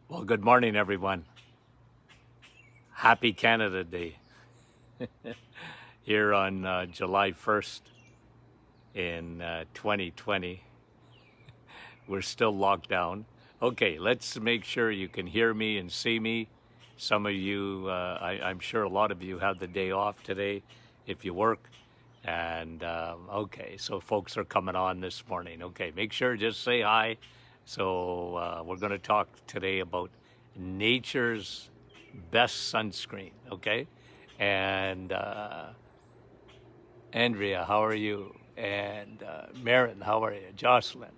Well, good morning, everyone. Happy Canada Day here on July 1st in 2020. We're still locked down. Okay, let's make sure you can hear me and see me. Some of you, I'm sure a lot of you have the day off today if you work. And okay, so folks are coming on this morning. Okay, make sure just say hi. So we're going to talk today about nature's best sunscreen. Okay, and Andrea, how are you? And Marin, how are you? Jocelyn,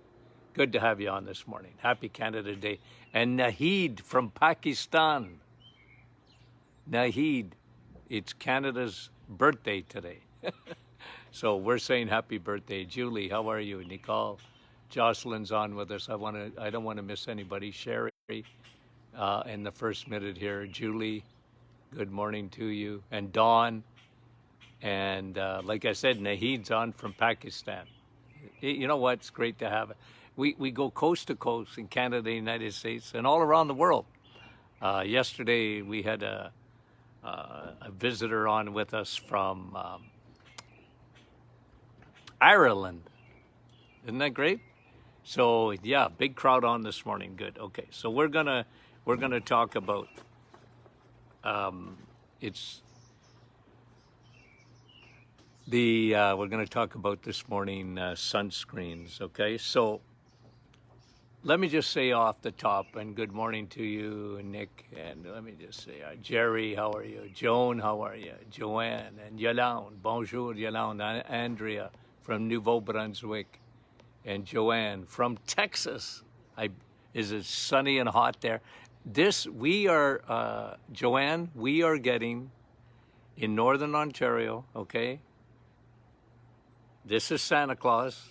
good to have you on this morning. Happy Canada Day. And Nahid from Pakistan. Nahid, it's Canada's birthday today. So we're saying happy birthday. Julie, how are you? Nicole, Jocelyn's on with us. I don't want to miss anybody. Sherry, in the first minute here. Julie, good morning to you. And Dawn, and like I said, Nahid's on from Pakistan. You know what? It's great to have it. We go coast to coast in Canada, United States, and all around the world. Yesterday we had a visitor on with us from Ireland. Isn't that great? So yeah, big crowd on this morning. Good. Okay, so we're gonna talk about it's the we're gonna talk about this morning sunscreens. Okay, so let me just say off the top, and good morning to you, Nick, and let me just say, Jerry, how are you? Joan, how are you? Joanne, and Yolande, bonjour, Yolande, Andrea from Nouveau Brunswick, and Joanne from Texas. Is it sunny and hot there? Joanne, we are getting in Northern Ontario, okay? This is Santa Claus,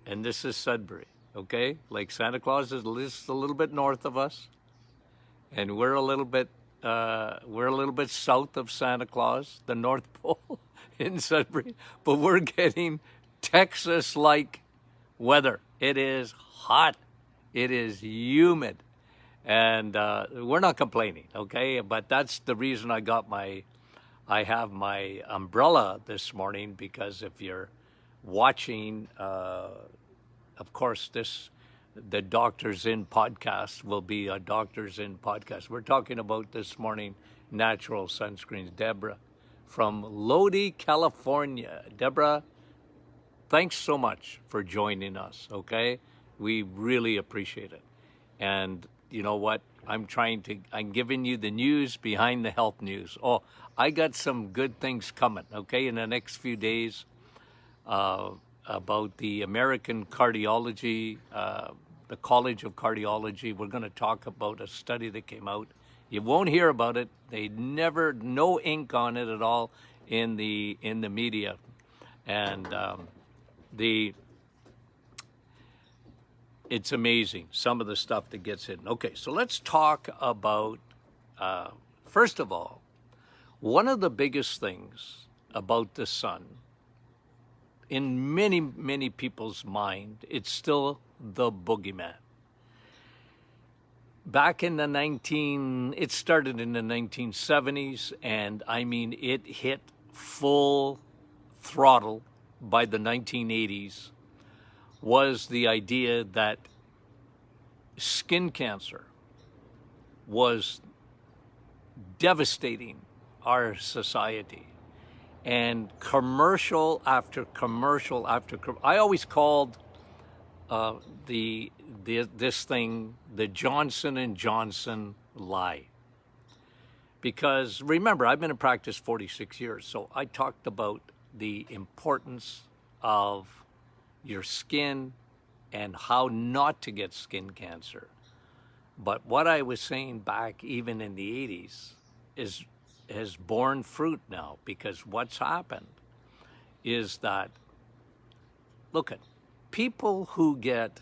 and this is Sudbury. Okay, like Santa Claus is just a little bit north of us, and we're a little bit south of Santa Claus, the North Pole in Sudbury. But we're getting Texas-like weather. It is hot, it is humid, and we're not complaining. Okay, but that's the reason I have my umbrella this morning, because if you're watching. Of course, the Doctors In podcast will be a Doctors In podcast. We're talking about this morning natural sunscreens. Deborah from Lodi, California. Deborah, thanks so much for joining us, okay? We really appreciate it. And you know what? I'm giving you the news behind the health news. Oh, I got some good things coming, okay, in the next few days. About the American Cardiology, the College of Cardiology. We're going to talk about a study that came out. You won't hear about it. No ink on it at all in the media, and it's amazing some of the stuff that gets hidden. Okay, so let's talk about first of all, one of the biggest things about the sun. In many, many people's mind, it's still the boogeyman. Back in it started in the 1970s, and I mean, it hit full throttle by the 1980s, was the idea that skin cancer was devastating our society. And commercial after commercial I always called this thing the Johnson and Johnson lie, because remember, I've been in practice 46 years, so I talked about the importance of your skin and how not to get skin cancer. But what I was saying back even in the 80s has borne fruit now, because what's happened is that, look at people who get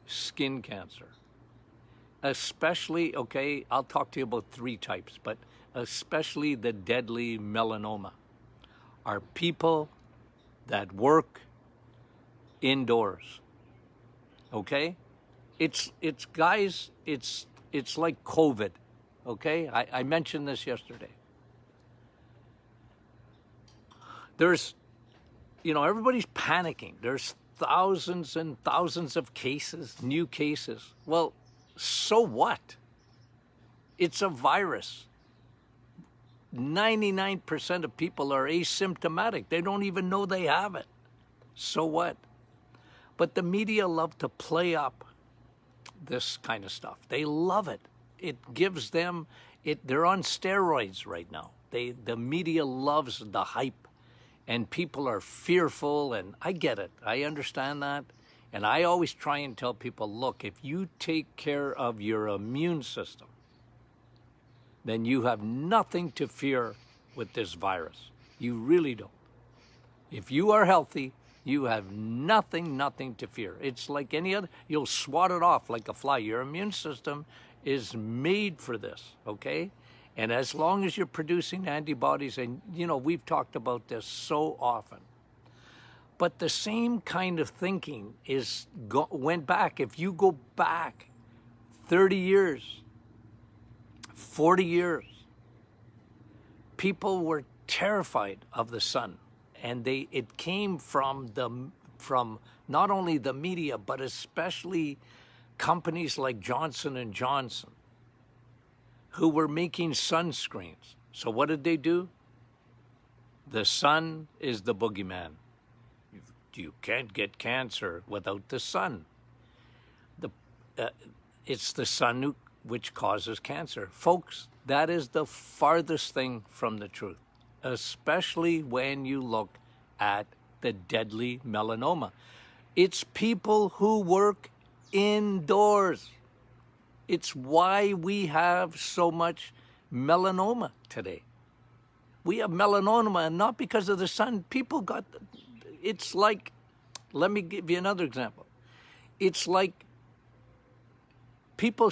skin cancer, especially, okay, I'll talk to you about three types, but especially the deadly melanoma, are people that work indoors. Okay? It's guys, it's it's like COVID, okay? I mentioned this yesterday. There's, everybody's panicking. There's thousands and thousands of cases, new cases. Well, so what? It's a virus. 99% of people are asymptomatic. They don't even know they have it. So what? But the media love to play up this kind of stuff. They love it. It gives them, they're on steroids right now. The media loves the hype, and people are fearful, and I get it. I understand that. And I always try and tell people, look, if you take care of your immune system, then you have nothing to fear with this virus. You really don't. If you are healthy, you have nothing to fear. It's like any other, you'll swat it off like a fly. Your immune system is made for this, okay? And as long as you're producing antibodies, and we've talked about this so often, but the same kind of thinking went back. If you go back 30 years, 40 years, people were terrified of the sun, and it came from not only the media, but especially companies like Johnson and Johnson, who were making sunscreens. So what did they do? The sun is the boogeyman. You can't get cancer without the sun. It's the sun which causes cancer. Folks, that is the farthest thing from the truth, especially when you look at the deadly melanoma. It's people who work indoors. It's why we have so much melanoma today. We have melanoma, and not because of the sun. It's like, let me give you another example. It's like people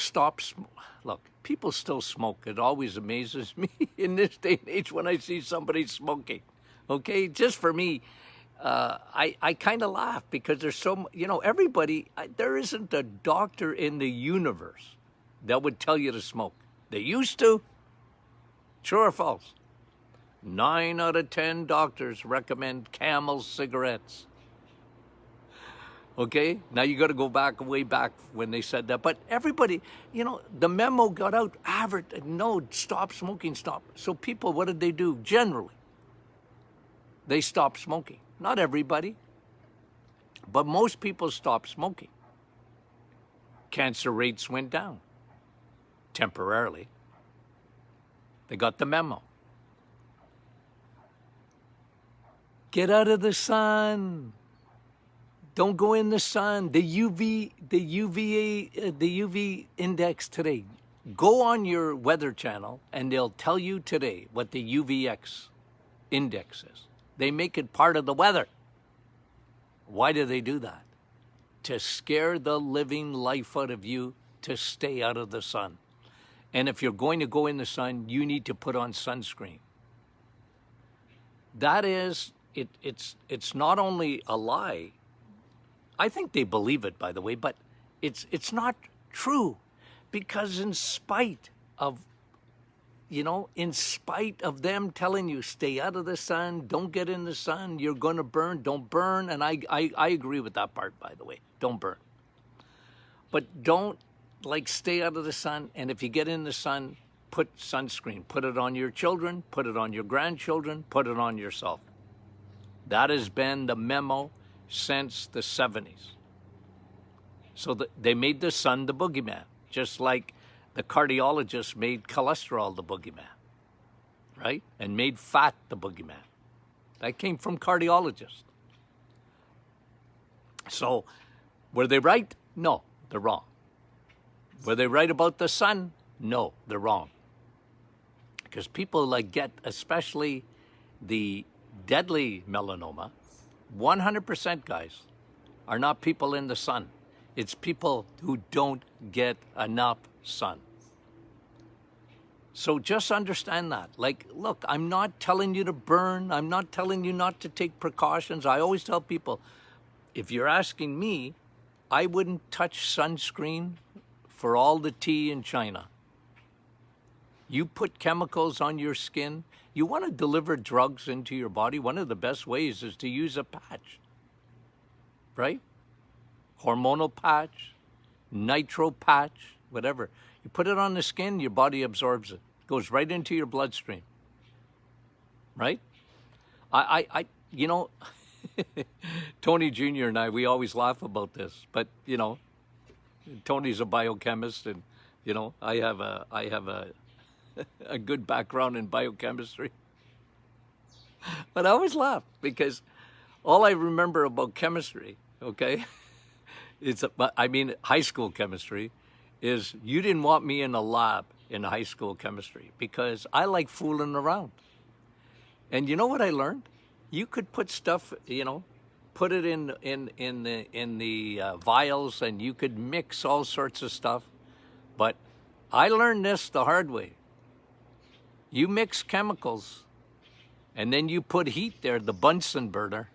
people still smoke. It always amazes me in this day and age when I see somebody smoking. Okay, just for me, I kind of laugh because there's everybody, there isn't a doctor in the universe that would tell you to smoke. They used to. True or false? 9 out of 10 doctors recommend Camel cigarettes. Okay, now you got to go way back when they said that. But everybody, the memo got out. No, stop smoking, stop. So people, what did they do? Generally, they stopped smoking. Not everybody, but most people stopped smoking. Cancer rates went down temporarily. They got the memo. Get out of the sun. Don't go in the sun. The UV index today. Go on your weather channel and they'll tell you today what the UVX index is. They make it part of the weather. Why do they do that? To scare the living life out of you to stay out of the sun. And if you're going to go in the sun, you need to put on sunscreen. That is, it's not only a lie. I think they believe it, by the way, but it's not true, because in spite of them telling you stay out of the sun, don't get in the sun, you're going to burn, don't burn, and I agree with that part, by the way, don't burn. But don't stay out of the sun, and if you get in the sun, put sunscreen, put it on your children, put it on your grandchildren, put it on yourself. That has been the memo since the 70s. So they made the sun the boogeyman, just like the cardiologists made cholesterol the boogeyman, right? And made fat the boogeyman. That came from cardiologists. So were they right? No, they're wrong. Were they right about the sun? No, they're wrong. Because people get, especially the deadly melanoma, 100%, guys, are not people in the sun. It's people who don't get enough sun. So just understand that. Look, I'm not telling you to burn. I'm not telling you not to take precautions. I always tell people, if you're asking me, I wouldn't touch sunscreen for all the tea in China. You put chemicals on your skin. You want to deliver drugs into your body. One of the best ways is to use a patch, right? Hormonal patch, nitro patch, whatever. You put it on the skin, your body absorbs it. It goes right into your bloodstream, right? You know, Tony Jr. and I, we always laugh about this, but you know, Tony's a biochemist, and you know, I have a a good background in biochemistry. But I always laugh because all I remember about chemistry, okay, I mean high school chemistry, is you didn't want me in a lab in high school chemistry because I like fooling around. And you know what I learned? You could put stuff, you know, put it in the vials, and you could mix all sorts of stuff. But I learned this the hard way. You mix chemicals, and then you put heat there, the Bunsen burner.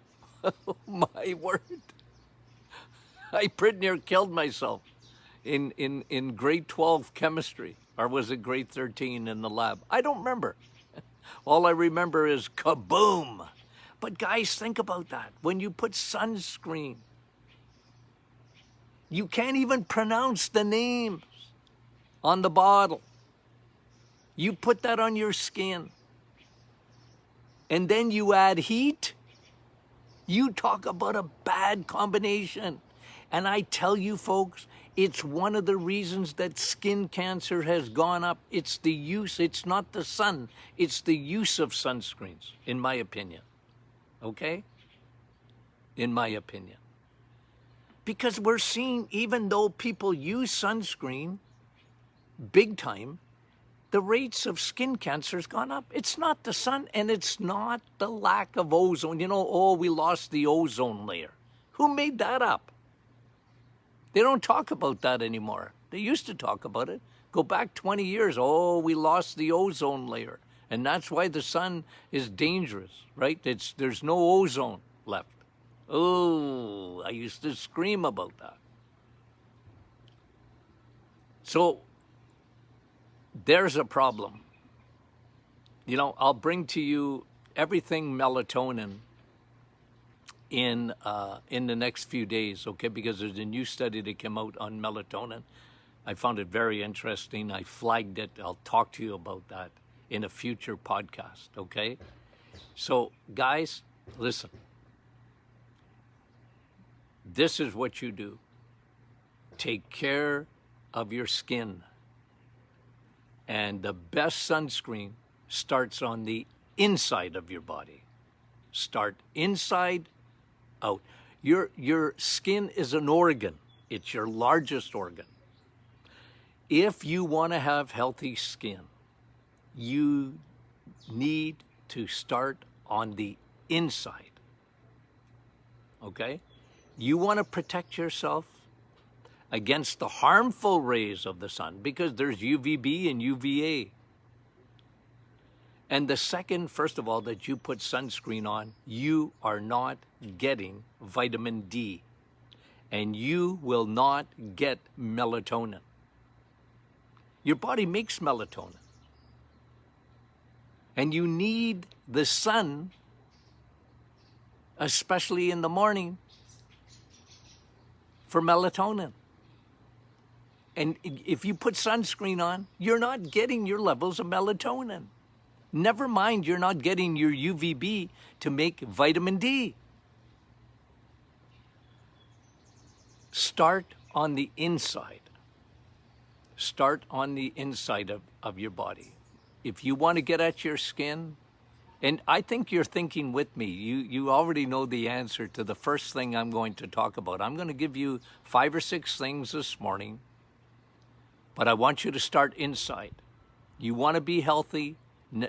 Oh, my word. I pretty near killed myself in grade 12 chemistry. Or was it grade 13 in the lab? I don't remember. All I remember is kaboom. But guys, think about that. When you put sunscreen, you can't even pronounce the names on the bottle. You put that on your skin, and then you add heat. You talk about a bad combination. And I tell you folks, it's one of the reasons that skin cancer has gone up. It's the use, it's not the sun, it's the use of sunscreens, in my opinion. Okay? In my opinion. Because we're seeing, even though people use sunscreen big time, the rates of skin cancer has gone up. It's not the sun, and it's not the lack of ozone. You know, oh, we lost the ozone layer. Who made that up? They don't talk about that anymore. They used to talk about it. Go back 20 years. Oh, we lost the ozone layer. And that's why the sun is dangerous, right? There's no ozone left. Oh, I used to scream about that. So there's a problem. You know, I'll bring to you everything melatonin in the next few days, okay? Because there's a new study that came out on melatonin. I found it very interesting. I flagged it. I'll talk to you about that in a future podcast, okay? So, guys, listen. This is what you do. Take care of your skin. And the best sunscreen starts on the inside of your body. Start inside out. Your skin is an organ. It's your largest organ. If you want to have healthy skin, you need to start on the inside. Okay? You want to protect yourself against the harmful rays of the sun because there's UVB and UVA. And the second, first of all, that you put sunscreen on, you are not getting vitamin D. And you will not get melatonin. Your body makes melatonin. And you need the sun, especially in the morning, for melatonin. And if you put sunscreen on, you're not getting your levels of melatonin. Never mind, you're not getting your UVB to make vitamin D. Start on the inside. Start on the inside of your body. If you want to get at your skin, and I think you're thinking with me, you already know the answer to the first thing I'm going to talk about. I'm going to give you 5 or 6 things this morning, but I want you to start inside. You want to be healthy.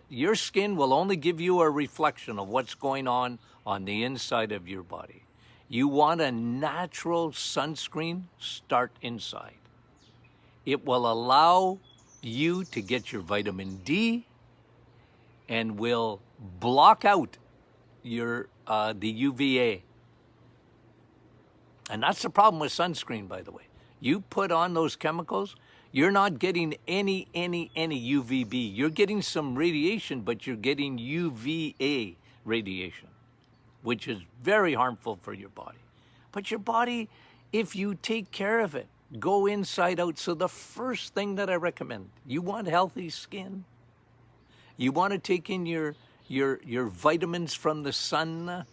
Your skin will only give you a reflection of what's going on the inside of your body. You want a natural sunscreen? Start inside. It will allow you to get your vitamin D and will block out your the UVA. And that's the problem with sunscreen, by the way. You put on those chemicals, You're not getting any UVB. You're getting some radiation, but you're getting UVA radiation, which is very harmful for your body. But your body, if you take care of it, go inside out. So the first thing that I recommend, you want healthy skin, you want to take in your vitamins from the sun,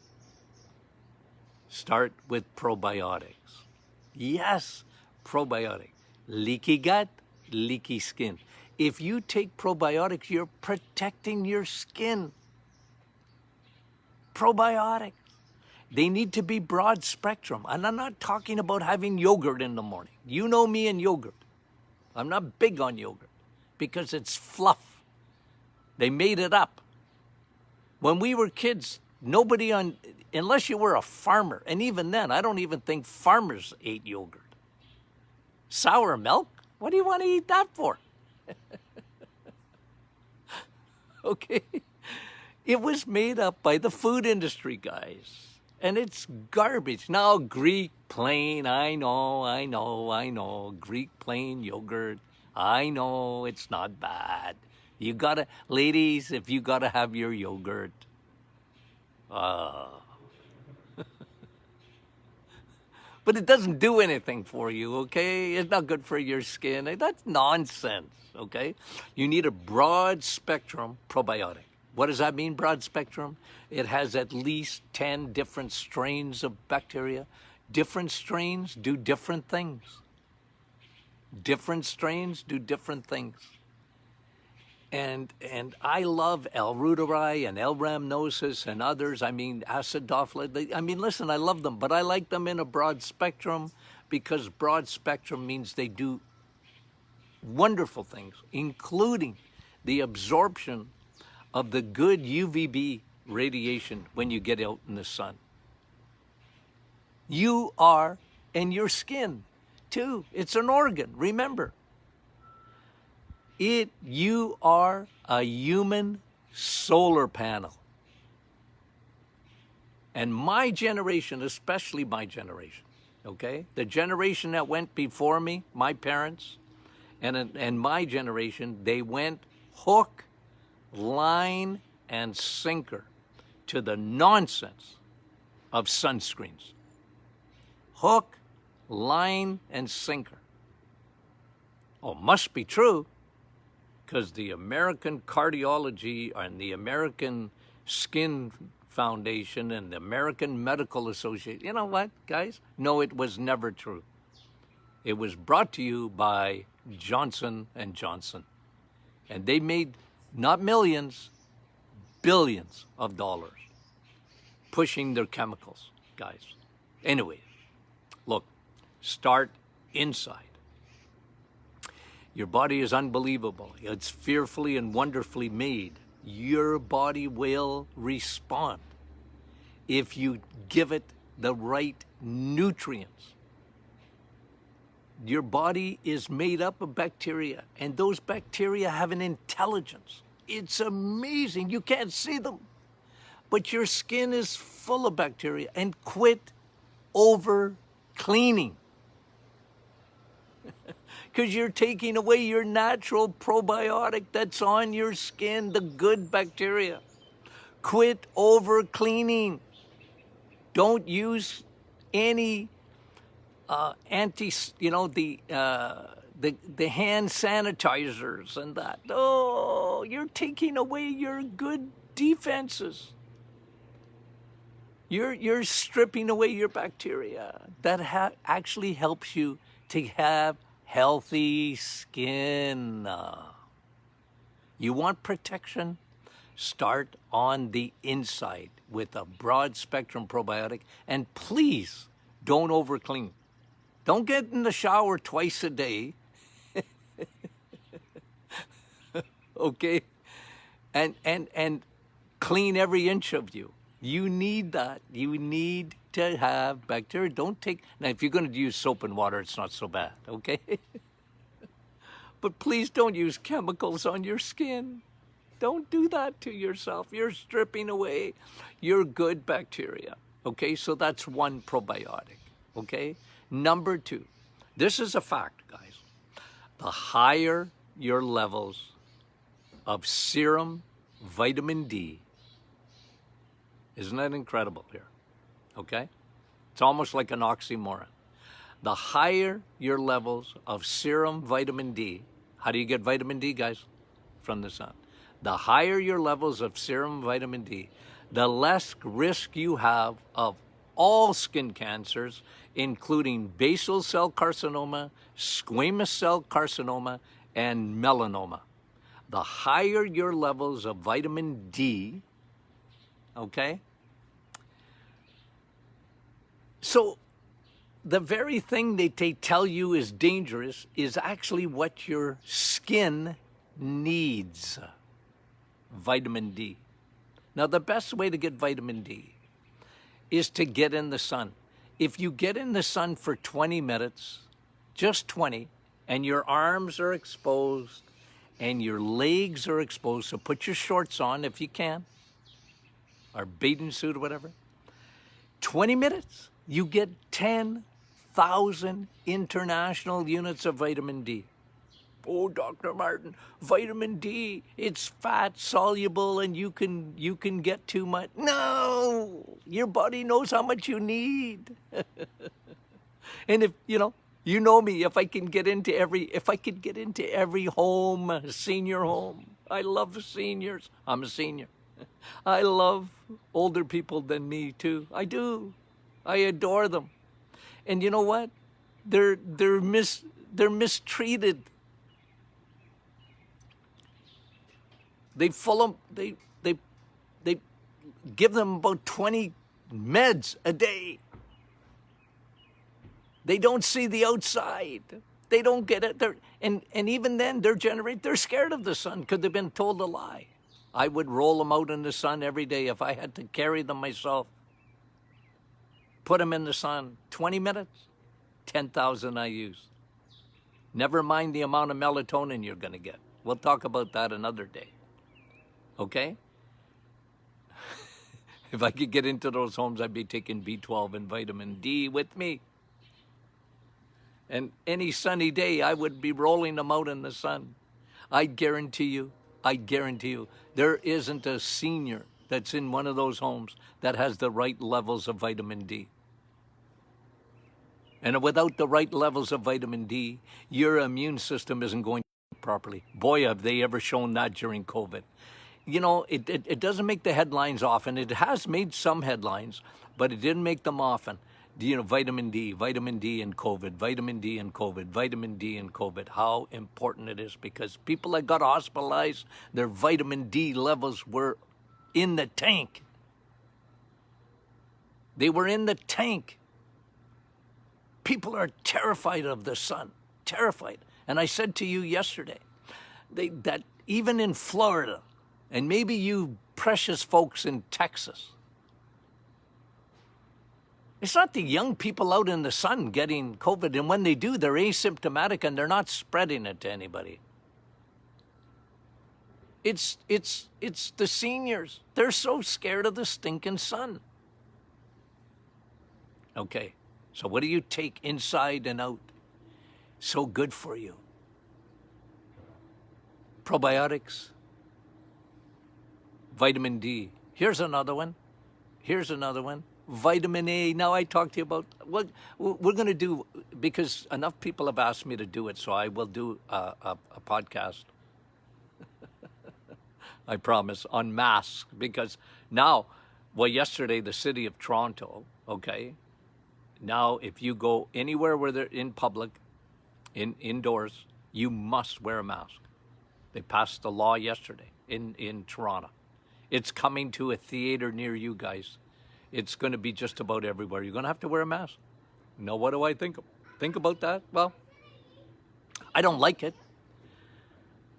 start with probiotics. Yes, probiotic. Leaky gut, leaky skin. If you take probiotics, you're protecting your skin. Probiotics. They need to be broad spectrum. And I'm not talking about having yogurt in the morning. You know me and yogurt. I'm not big on yogurt because it's fluff. They made it up. When we were kids, nobody unless you were a farmer, and even then, I don't even think farmers ate yogurt. Sour milk? What do you want to eat that for? Okay? It was made up by the food industry, guys. And it's garbage. Now, Greek plain, I know. Greek plain yogurt, I know it's not bad. You gotta, ladies, if you gotta have your yogurt, but it doesn't do anything for you, okay? It's not good for your skin. That's nonsense, okay? You need a broad spectrum probiotic. What does that mean, broad spectrum? It has at least 10 different strains of bacteria. Different strains do different things. Different strains do different things. And I love L. reuteri and L. rhamnosus and others. I mean, acidophilus. I mean, listen, I love them, but I like them in a broad spectrum because broad spectrum means they do wonderful things, including the absorption of the good UVB radiation when you get out in the sun. You are, and your skin too. It's an organ, remember. You are a human solar panel. And my generation, especially my generation, okay? The generation that went before me, my parents, and my generation, they went hook, line, and sinker to the nonsense of sunscreens. Hook, line, and sinker. Oh, must be true. Because the American Cardiology and the American Skin Foundation and the American Medical Association, you know what, guys? No, it was never true. It was brought to you by Johnson & Johnson. And they made not millions, billions of dollars pushing their chemicals, guys. Anyway, look, start inside. Your body is unbelievable. It's fearfully and wonderfully made. Your body will respond if you give it the right nutrients. Your body is made up of bacteria, and those bacteria have an intelligence. It's amazing. You can't see them. But your skin is full of bacteria, and quit over cleaning. Because you're taking away your natural probiotic that's on your skin, the good bacteria. Quit over cleaning. Don't use any the hand sanitizers and that. Oh, you're taking away your good defenses. You're stripping away your bacteria. That actually helps you to have healthy skin. You want protection? Start on the inside with a broad spectrum probiotic, and please don't over clean. Don't get in the shower twice a day. Okay? And clean every inch of you. You need that. You need to have bacteria. Don't take, now if you're going to use soap and water, it's not so bad, okay? But please don't use chemicals on your skin. Don't do that to yourself. You're stripping away your good bacteria, okay? So that's one probiotic, okay? Number two, this is a fact, guys. the higher your levels of serum vitamin D. Isn't that incredible here? Okay? It's almost like an oxymoron. The higher your levels of serum vitamin D, how do you get vitamin D, guys? From the sun. The higher your levels of serum vitamin D, the less risk you have of all skin cancers, including basal cell carcinoma, squamous cell carcinoma, and melanoma. The higher your levels of vitamin D, okay? So the very thing that they tell you is dangerous is actually what your skin needs, vitamin D. Now, the best way to get vitamin D is to get in the sun. If you get in the sun for 20 minutes, just 20, and your arms are exposed and your legs are exposed, so put your shorts on if you can, or bathing suit or whatever, 20 minutes, you get 10,000 international units of vitamin D. Oh, Dr. Martin, vitamin D, it's fat soluble and you can get too much. No, your body knows how much you need. And if, you know me, if I could get into every home, senior home. I love seniors. I'm a senior. I love older people than me too. I do. I adore them. And you know what? They're mistreated. They give them about 20 meds a day. They don't see the outside. They don't get it. And even then, they're scared of the sun because they've been told a lie. I would roll them out in the sun every day if I had to carry them myself. Put them in the sun, 20 minutes, 10,000 IUs. Never mind the amount of melatonin you're going to get. We'll talk about that another day. Okay? If I could get into those homes, I'd be taking B12 and vitamin D with me. And any sunny day, I would be rolling them out in the sun. I guarantee you, there isn't a senior that's in one of those homes that has the right levels of vitamin D. And without the right levels of vitamin D, your immune system isn't going to work properly. Boy, have they ever shown that during COVID. It doesn't make the headlines often. It has made some headlines, but it didn't make them often. Vitamin D and COVID, vitamin D and COVID, vitamin D and COVID, how important it is, because people that got hospitalized, their vitamin D levels were in the tank. They were in the tank. People are terrified of the sun, terrified. And I said to you yesterday that even in Florida, and maybe you precious folks in Texas, it's not the young people out in the sun getting COVID, and when they do, they're asymptomatic and they're not spreading it to anybody. It's the seniors. They're so scared of the stinking sun. Okay, so what do you take inside and out? So good for you. Probiotics, vitamin D. Here's another one. Vitamin A. Now I talked to you about what we're going to do, because enough people have asked me to do it, so I will do a podcast. I promise, on masks, because now, yesterday the city of Toronto, okay, now if you go anywhere where they're in public, indoors, you must wear a mask. They passed the law yesterday in Toronto. It's coming to a theater near you guys. It's going to be just about everywhere. You're going to have to wear a mask. What do I think about that? Well, I don't like it.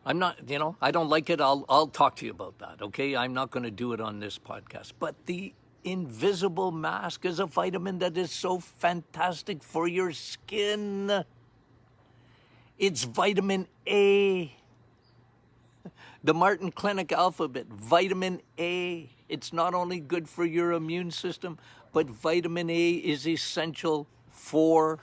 I'm not, I don't like it. I'll talk to you about that, okay? I'm not going to do it on this podcast. But the invisible mask is a vitamin that is so fantastic for your skin. It's vitamin A. The Martin Clinic alphabet, vitamin A. It's not only good for your immune system, but vitamin A is essential for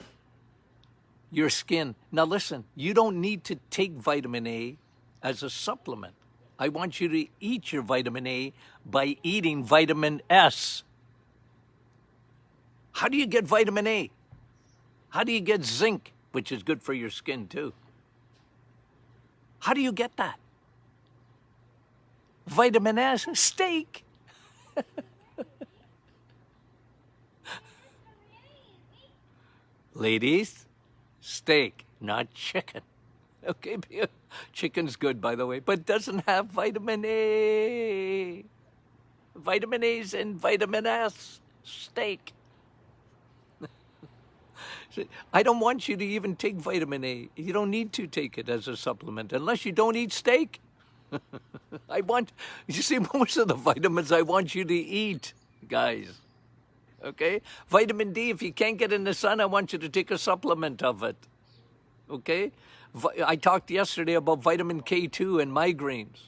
your skin. Now listen, you don't need to take vitamin A as a supplement. I want you to eat your vitamin A by eating vitamin S. How do you get vitamin A? How do you get zinc, which is good for your skin too? How do you get that? Vitamin S, steak. Ladies, steak, not chicken. Okay, chicken's good, by the way, but doesn't have vitamin A. Vitamin A's and vitamin S. Steak. I don't want you to even take vitamin A. You don't need to take it as a supplement unless you don't eat steak. You see, most of the vitamins I want you to eat, guys. Okay? Vitamin D, if you can't get in the sun, I want you to take a supplement of it. Okay? I talked yesterday about vitamin K2 and migraines.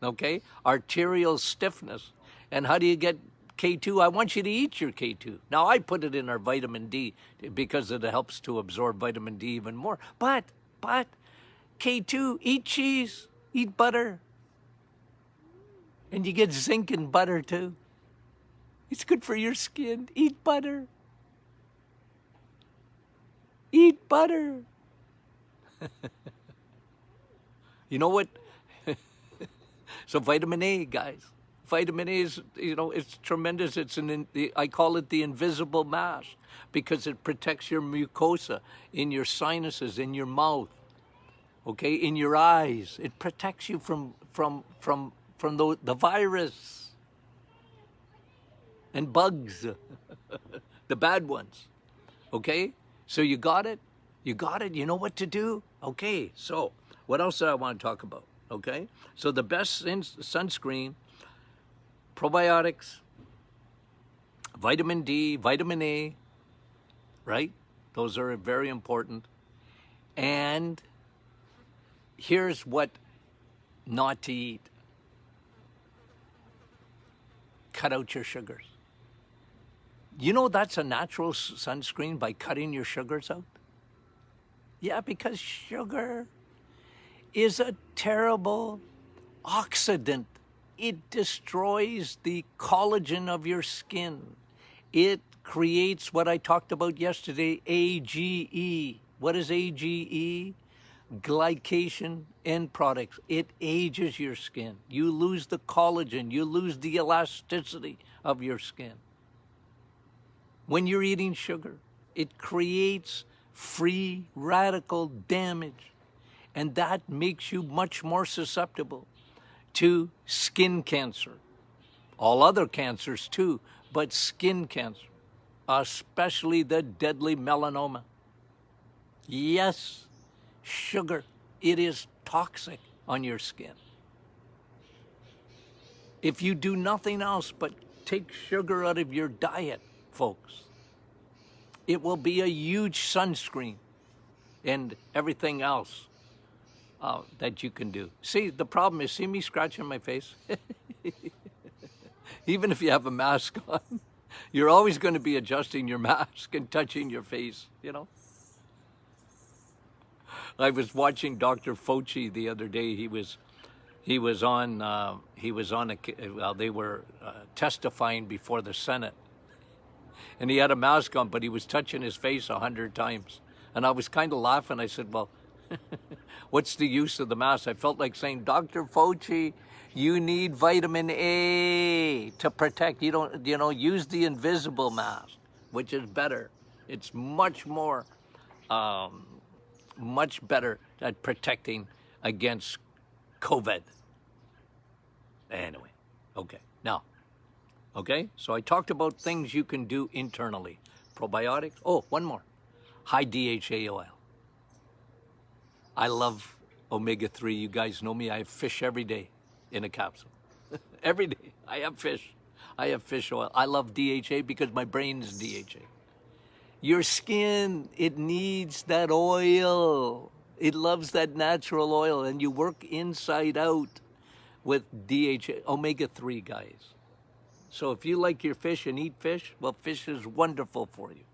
Okay? Arterial stiffness. And how do you get K2? I want you to eat your K2. Now, I put it in our vitamin D because it helps to absorb vitamin D even more. But, K2, eat cheese, eat butter. And you get zinc in butter too. It's good for your skin. Eat butter. Eat butter. You know what? So vitamin A, guys. Vitamin A is, it's tremendous. I call it the invisible mask because it protects your mucosa in your sinuses, in your mouth, okay, in your eyes. It protects you from the virus and bugs, the bad ones, okay? So you got it? You got it? You know what to do? Okay, so what else do I want to talk about, okay? So the best sunscreen, probiotics, vitamin D, vitamin A, right? Those are very important. And here's what not to eat. Cut out your sugars. You know that's a natural sunscreen by cutting your sugars out? Yeah, because sugar is a terrible oxidant. It destroys the collagen of your skin. It creates what I talked about yesterday, AGE. What is AGE? Glycation end products. It ages your skin. You lose the collagen. You lose the elasticity of your skin. When you're eating sugar, it creates free radical damage. And that makes you much more susceptible to skin cancer. All other cancers too, but skin cancer, especially the deadly melanoma. Yes, sugar, it is toxic on your skin. If you do nothing else but take sugar out of your diet, folks, it will be a huge sunscreen and everything else that you can do. See, the problem is, see me scratching my face? Even if you have a mask on, you're always going to be adjusting your mask and touching your face, I was watching Dr. Fauci the other day. They were testifying before the Senate. And he had a mask on, but he was touching his face 100 times. And I was kind of laughing. I said, well, what's the use of the mask? I felt like saying, Dr. Fauci, you need vitamin A to protect. You don't, use the invisible mask, which is better. It's much more, much better at protecting against COVID. Anyway, okay. Now, okay, so I talked about things you can do internally. Probiotics. Oh, one more. High DHA oil. I love omega-3. You guys know me. I have fish every day in a capsule. Every day. I have fish. I have fish oil. I love DHA because my brain is DHA. Your skin, it needs that oil. It loves that natural oil, and you work inside out with DHA, omega-3, guys. So if you like your fish and eat fish, well, fish is wonderful for you.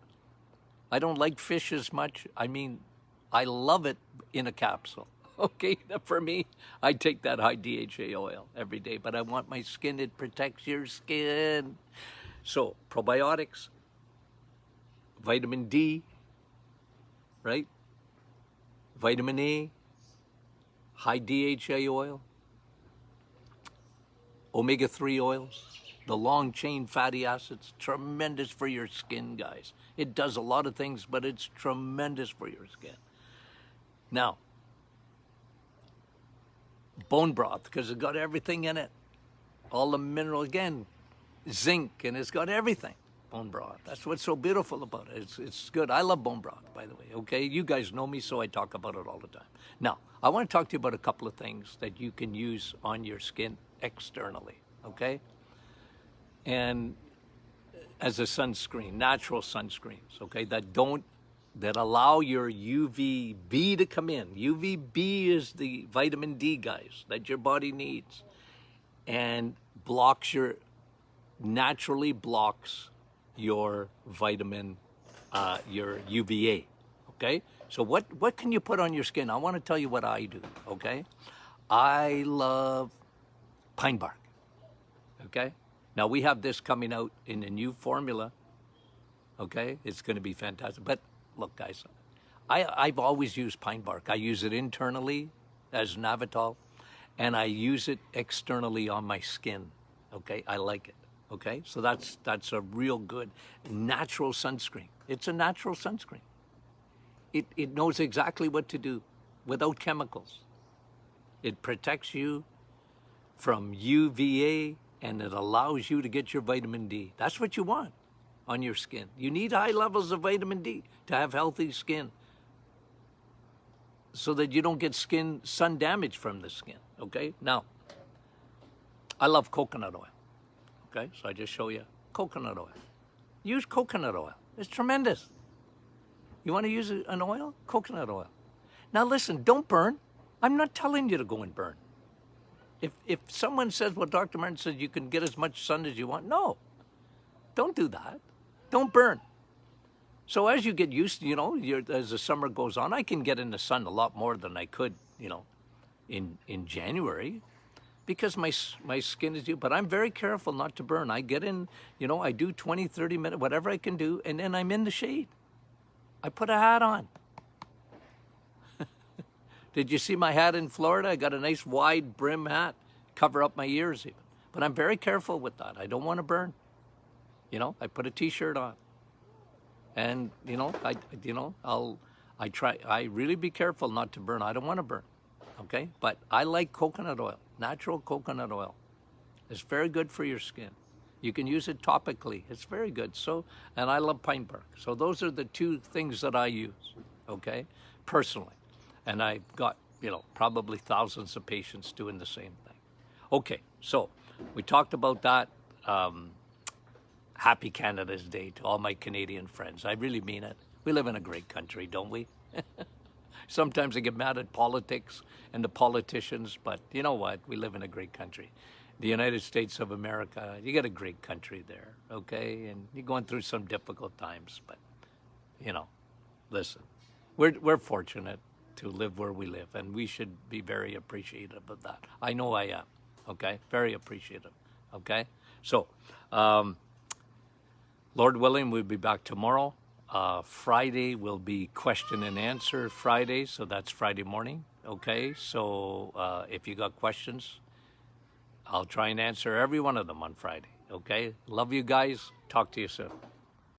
I don't like fish as much. I mean, I love it in a capsule. Okay, for me, I take that high DHA oil every day, but I want my skin, it protects your skin. So, probiotics, vitamin D, right? Vitamin A, high DHA oil, omega-3 oils, the long-chain fatty acids, tremendous for your skin, guys. It does a lot of things, but it's tremendous for your skin. Now, bone broth, because it's got everything in it. All the mineral, again, zinc, and it's got everything. Bone broth. That's what's so beautiful about it. It's good. I love bone broth, by the way, okay? You guys know me, so I talk about it all the time. Now, I want to talk to you about a couple of things that you can use on your skin externally, okay? And as a sunscreen, natural sunscreens, okay, that allow your UVB to come in. UVB is the vitamin D, guys, that your body needs, and naturally blocks your vitamin, your UVA, okay? So what can you put on your skin? I want to tell you what I do, okay? I love pine bark, okay? Now, we have this coming out in a new formula, okay? It's going to be fantastic. But look, guys, I've always used pine bark. I use it internally as Navital, and I use it externally on my skin, okay? I like it, okay? So that's a real good natural sunscreen. It's a natural sunscreen. It knows exactly what to do without chemicals. It protects you from UVA, and it allows you to get your vitamin D. That's what you want on your skin. You need high levels of vitamin D to have healthy skin so that you don't get sun damage from the skin, okay? Now, I love coconut oil, okay? So I just show you coconut oil. Use coconut oil. It's tremendous. You want to use an oil? Coconut oil. Now listen, don't burn. I'm not telling you to go and burn. If someone says, well, Dr. Martin says you can get as much sun as you want, no, don't do that. Don't burn. So as you get used to, as the summer goes on, I can get in the sun a lot more than I could, in January, because my skin is, but I'm very careful not to burn. I get in, I do 20, 30 minutes, whatever I can do, and then I'm in the shade. I put a hat on. Did you see my hat in Florida? I got a nice wide brim hat, cover up my ears even. But I'm very careful with that. I don't want to burn. I put a T-shirt on, and I really be careful not to burn. I don't want to burn, okay? But I like coconut oil, natural coconut oil. It's very good for your skin. You can use it topically. It's very good. So, and I love pine bark. So those are the two things that I use, okay, personally. And I've got, probably thousands of patients doing the same thing. Okay, so we talked about that. Happy Canada's Day to all my Canadian friends. I really mean it. We live in a great country, don't we? Sometimes I get mad at politics and the politicians, but you know what? We live in a great country. The United States of America, you got a great country there, okay? And you're going through some difficult times, but, listen, we're fortunate to live where we live, and we should be very appreciative of that. I know I am, okay? Very appreciative, okay? So, Lord willing, we'll be back tomorrow. Friday will be question and answer Friday, so that's Friday morning, okay? So if you got questions, I'll try and answer every one of them on Friday, okay? Love you guys. Talk to you soon.